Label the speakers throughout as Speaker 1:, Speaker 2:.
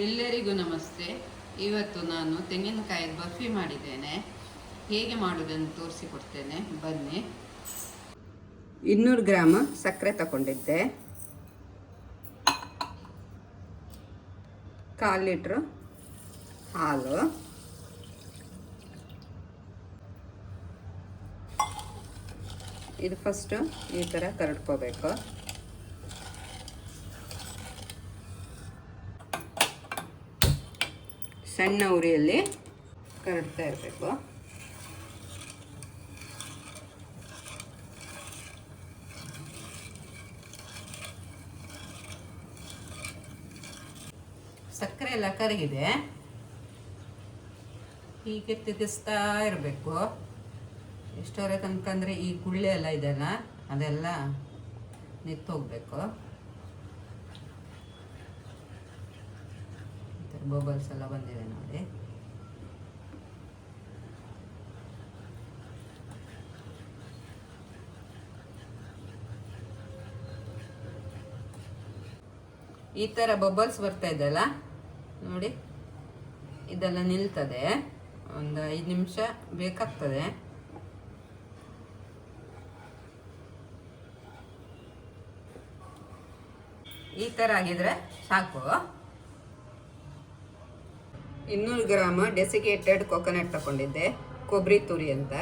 Speaker 1: ಎಲ್ಲರಿಗೂ ನಮಸ್ತೆ. ಇವತ್ತು ನಾನು ತೆಂಗಿನಕಾಯಿ ಬರ್ಫಿ ಮಾಡಿದ್ದೇನೆ. ಹೇಗೆ ಮಾಡುವುದನ್ನು ತೋರಿಸಿಕೊಡ್ತೇನೆ, ಬನ್ನಿ. 200 ಗ್ರಾಮ್ ಸಕ್ಕರೆ ತಗೊಂಡಿದ್ದೆ, 1/4 ಲೀಟ್ರ್ ಹಾಲು, ಇದು ಫಸ್ಟು ಈ ಥರ ಕರಡ್ಕೋಬೇಕು. ಸಣ್ಣ ಉರಿಯಲ್ಲಿ ಕರಡ್ತಾ ಇರಬೇಕು. ಸಕ್ಕರೆ ಎಲ್ಲ ಕರಗಿದೆ, ಹೀಗೆ ತಿರುಗಿಸ್ತಾ ಇರಬೇಕು. ಎಷ್ಟರ ತನಕ ಅಂದರೆ ಈ ಗುಳ್ಳೆ ಎಲ್ಲ ಇದೆಲ್ಲ ಅದೆಲ್ಲ ನಿಂತೋಗ್ಬೇಕು. ಬಬಲ್ಸ್ ಎಲ್ಲ ಬಂದಿದೆ ನೋಡಿ. ಈ ಥರ ಬಬಲ್ಸ್ ಬರ್ತಾ ಇದೆಯಲ್ಲ ನೋಡಿ, ಇದೆಲ್ಲ ನಿಲ್ತದೆ. ಒಂದು 5 ನಿಮಿಷ ಬೇಕಾಗ್ತದೆ. ಈ ಥರ ಆಗಿದ್ರೆ ಸಾಕು. 200 ಗ್ರಾಮ್ ಡೆಸಿಕೇಟೆಡ್ ಕೊಕೊನಟ್ ತಗೊಂಡಿದ್ದೆ, ಕೊಬ್ಬರಿ ತುರಿ ಅಂತ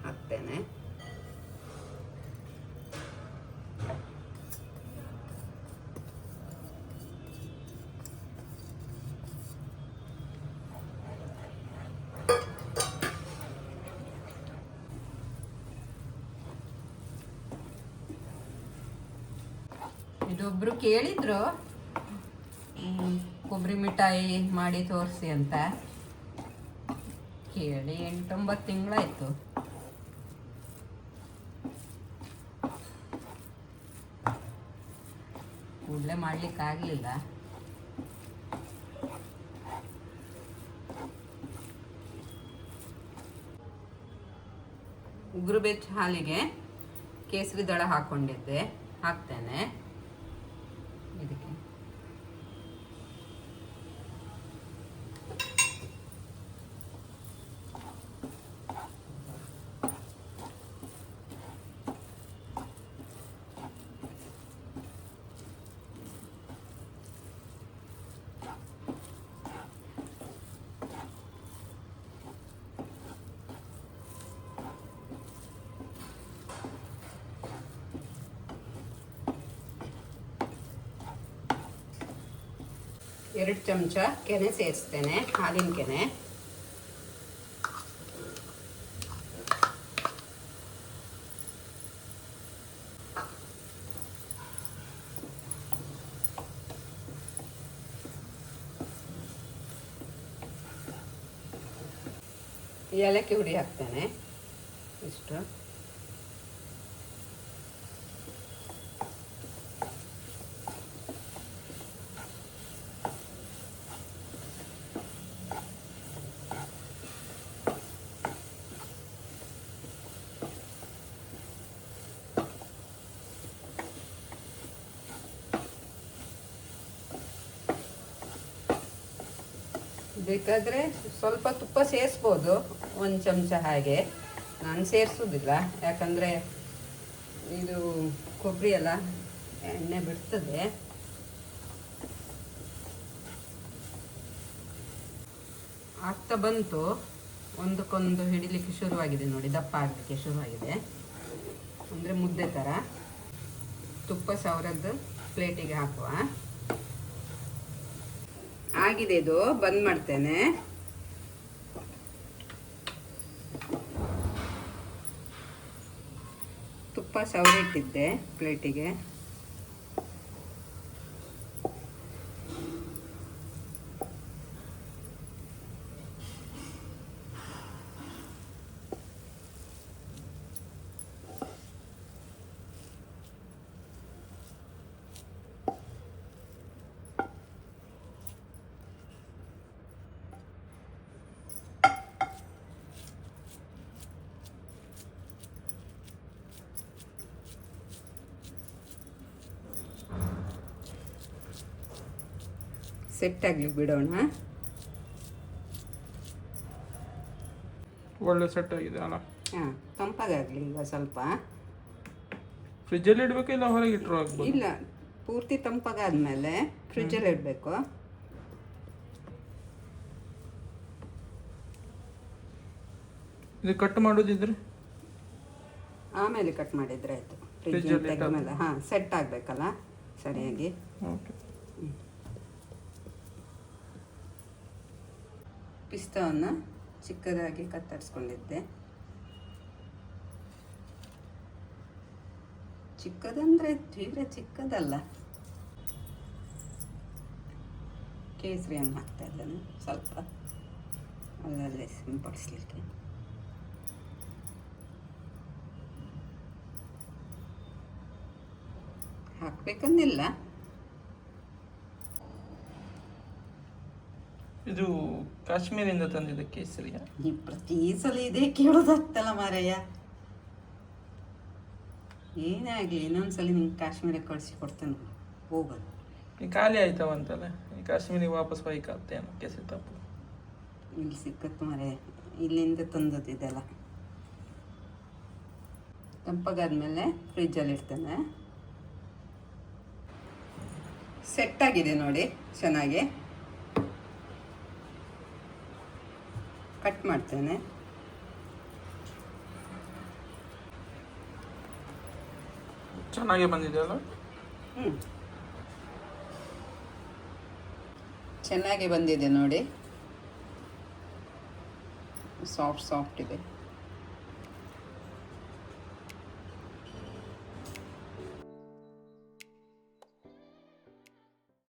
Speaker 1: ಹಾಕ್ತೇನೆ. ಇದೊಬ್ರು ಕೇಳಿದ್ರು ಕೊಬ್ಬರಿ ಮಿಠಾಯಿ ಮಾಡಿ ತೋರಿಸಿ ಅಂತ. ಕೇಳಿ 8-9 ತಿಂಗಳಾಯ್ತು. ಕೂಡಲೇ ಮಾಡ್ಲಿಕ್ಕಾಗಲಿಲ್ಲ. ಉಗುರು ಬೆಚ್ಚ ಹಾಲಿಗೆ ಕೇಸರಿ ದಳ ಹಾಕ್ಕೊಂಡಿದ್ದೆ, ಹಾಕ್ತೇನೆ ಇದಕ್ಕೆ. ಎರಡು ಚಮಚ ಕೆನೆ ಸೇರಿಸ್ತೇನೆ, ಹಾಲಿನ ಕೆನೆ. ಏಲಕ್ಕಿ ಹುಡಿ ಹಾಕ್ತೇನೆ ಇಷ್ಟು. ಬೇಕಾದರೆ ಸ್ವಲ್ಪ ತುಪ್ಪ ಸೇರಿಸ್ಬೋದು, 1 ಚಮಚ ಹಾಗೆ. ನಾನು ಸೇರಿಸೋದಿಲ್ಲ, ಯಾಕಂದರೆ ಇದು ಕೊಬ್ಬರಿ ಎಲ್ಲ ಎಣ್ಣೆ ಬಿಡ್ತದೆ. ಆಗ್ತಾ ಬಂತು, ಒಂದಕ್ಕೊಂದು ಹಿಡಿಲಿಕ್ಕೆ ಶುರುವಾಗಿದೆ ನೋಡಿ, ದಪ್ಪ ಆಗಲಿಕ್ಕೆ ಶುರುವಾಗಿದೆ. ಅಂದರೆ ಮುದ್ದೆ ಥರ. ತುಪ್ಪ ಸವರದ್ದು ಪ್ಲೇಟಿಗೆ ಹಾಕುವ. ಆಗಿದೆ, ಇದು ಬಂದ್ ಮಾಡ್ತೇನೆ. ತುಪ್ಪ ಸವರಿಟ್ಟಿದ್ದೆ ಪ್ಲೇಟಿಗೆ. ಸೆಟ್ ಆಗ್ಲಿಕ್ಕೆ ಬಿಡೋಣ.
Speaker 2: ಒಳ್ಳೆ ಸೆಟ್ ಆಗಿದೆ ಅಲ್ಲ.
Speaker 1: ಹಾಂ, ತಂಪಾಗಲಿ ಈಗ ಸ್ವಲ್ಪ.
Speaker 2: ಫ್ರಿಜ್ಜಲ್ಲಿ ಇಡಬೇಕು ಇಲ್ಲ ಹೊರಗೆ ಇಟ್ಟರು ಆಗ್ಬೋದು?
Speaker 1: ಇಲ್ಲ, ಪೂರ್ತಿ ತಂಪಾಗಾದ್ಮೇಲೆ ಫ್ರಿಜ್ಜಲ್ಲಿ ಇಡಬೇಕು.
Speaker 2: ಇದು ಕಟ್ ಮಾಡೋದಿದ್ರೆ
Speaker 1: ಆಮೇಲೆ ಕಟ್ ಮಾಡಿದ್ರೆ ಆಯಿತು. ಫ್ರಿಜ್ಜಲ್ಲಿ ತೆಗೆದ್ಮೇಲೆ ಹಾಂ, ಸೆಟ್ ಆಗಬೇಕಲ್ಲ ಸರಿಯಾಗಿ.
Speaker 2: ಓಕೆ.
Speaker 1: ಪಿಸ್ತಾವನ್ನು ಚಿಕ್ಕದಾಗಿ ಕತ್ತರಿಸ್ಕೊಂಡಿದ್ದೆ. ಚಿಕ್ಕದಂದರೆ ತೀರಾ ಚಿಕ್ಕದಲ್ಲ. ಕೇಸರಿಯನ್ನು ಹಾಕ್ತಾ ಇದ್ದೇನೆ ಸ್ವಲ್ಪ ಅಲ್ಲಲ್ಲೇ ಸಿಂಪಡಿಸ್ಲಿಕ್ಕೆ. ಹಾಕ್ಬೇಕಂದಿಲ್ಲ.
Speaker 2: ಇದು ಕಾಶ್ಮೀರಿಂದ ತಂದಿದ್ದ ಕೇಸರಿಯ?
Speaker 1: ಈ ಪ್ರತಿ ಸಲ ಇದೇ ಕೇಳೋದಾಗ್ತಲ್ಲ ಮಾರಯ್ಯ. ಏನೇ ಆಗಲಿ ಇನ್ನೊಂದ್ಸಲ ನಿಂಗೆ ಕಾಶ್ಮೀರಕ್ಕೆ ಕಳಿಸಿ ಕೊಡ್ತೇನೆ, ಹೋಗೋದು.
Speaker 2: ಈ ಖಾಲಿ ಆಯ್ತವಂತಲ್ಲ, ಈ ಕಾಶ್ಮೀರಿಗೆ ವಾಪಸ್ ಬೈಕಾಗ್ತೇನು ಕೇಸರಿ ತಪ್ಪು?
Speaker 1: ಇಲ್ಲಿ ಸಿಕ್ಕತ್ತು ಮಾರಯ್ಯ, ಇಲ್ಲಿಂದ ತಂದದಿದೆಲ್ಲ. ತಂಪಾಗಾದ್ಮೇಲೆ ಫ್ರಿಜ್ಜಲ್ಲಿ ಇಡ್ತೇನೆ. ಸೆಟ್ ಆಗಿದೆ ನೋಡಿ ಚೆನ್ನಾಗಿ. ಕಟ್ ಮಾಡ್ತೇನೆ.
Speaker 2: ಚೆನ್ನಾಗಿ ಬಂದಿದೆ ಅಲ್ಲ?
Speaker 1: ಚೆನ್ನಾಗಿ ಬಂದಿದೆ ನೋಡಿ, ಸಾಫ್ಟ್ ಸಾಫ್ಟ್ ಇದೆ.